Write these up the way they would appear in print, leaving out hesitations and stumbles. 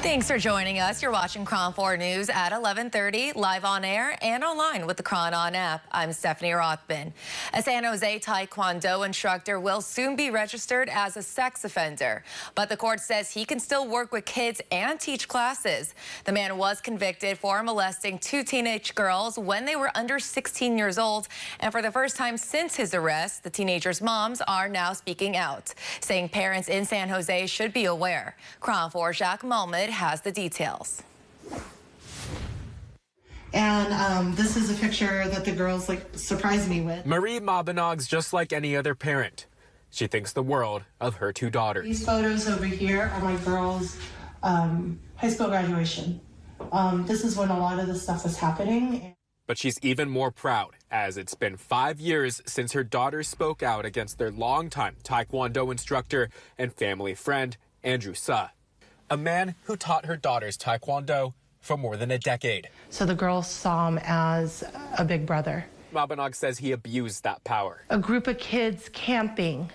Thanks for joining us. You're watching KRON 4 News at 11:30, live on air and online with the KRON On app. I'm Stephanie Rothman. A San Jose taekwondo instructor will soon be registered as a sex offender, but the court says he can still work with kids and teach classes. The man was convicted for molesting two teenage girls when they were under 16 years old, and for the first time since his arrest, the teenagers' moms are now speaking out, saying parents in San Jose should be aware. KRON 4's Jacques Malmed has the details. And this is a picture that the girls surprised me with. Marie Mabinog's just like any other parent. She thinks the world of her two daughters. These photos over here are my girls' high school graduation. This is when a lot of this stuff was happening. But she's even more proud, as it's been 5 years since her daughters spoke out against their longtime taekwondo instructor and family friend, Andrew Suh, a man who taught her daughters taekwondo for more than a decade. So the girls saw him as a big brother. Mabinog says he abused that power. A group of kids camping,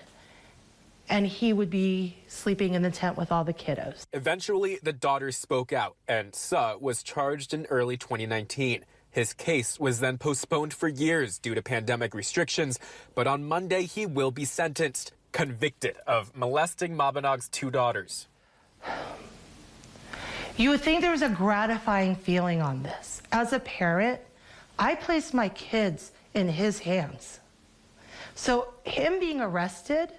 and he would be sleeping in the tent with all the kiddos. Eventually, the daughters spoke out, and Suh was charged in early 2019. His case was then postponed for years due to pandemic restrictions, but on Monday he will be sentenced, convicted of molesting Mabinog's two daughters. You would think there was a gratifying feeling on this. As a parent, I placed my kids in his hands. So him being arrested,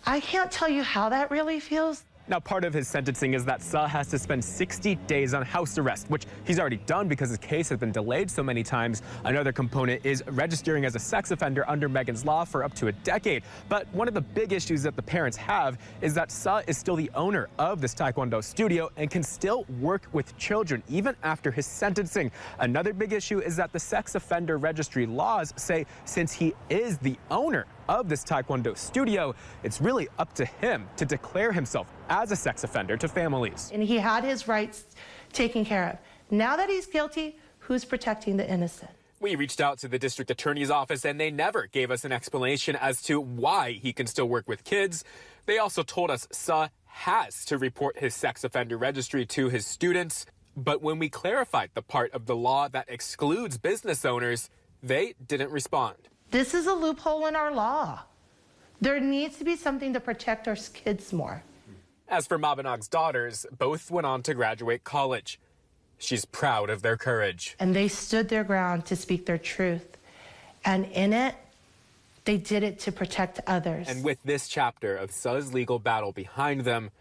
I can't tell you how that really feels. Now, part of his sentencing is that Suh has to spend 60 days on house arrest, which he's already done because his case has been delayed so many times. Another component is registering as a sex offender under Megan's Law for up to a decade. But one of the big issues that the parents have is that Suh is still the owner of this taekwondo studio and can still work with children even after his sentencing. Another big issue is that the sex offender registry laws say since he is the owner of this taekwondo studio, it's really up to him to declare himself as a sex offender to families. And he had his rights taken care of. Now that he's guilty, who's protecting the innocent? We reached out to the district attorney's office and they never gave us an explanation as to why he can still work with kids. They also told us Suh has to report his sex offender registry to his students. But when we clarified the part of the law that excludes business owners, they didn't respond. This is a loophole in our law. There needs to be something to protect our kids more. As for Mabinog's daughters, both went on to graduate college. She's proud of their courage. And they stood their ground to speak their truth. And in it, they did it to protect others. And with this chapter of Suh's legal battle behind them,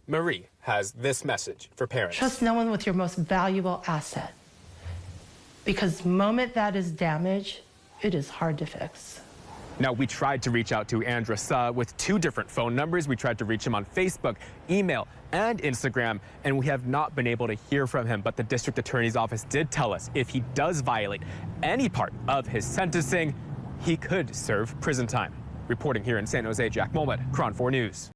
Marie has this message for parents. Trust no one with your most valuable asset. Because the moment that is damaged, it is hard to fix. Now, we tried to reach out to Andrew Suh with 2 different phone numbers. We tried to reach him on Facebook, email, and Instagram, and we have not been able to hear from him. But the district attorney's office did tell us if he does violate any part of his sentencing, he could serve prison time. Reporting here in San Jose, Jacques Malmed, KRON 4 News.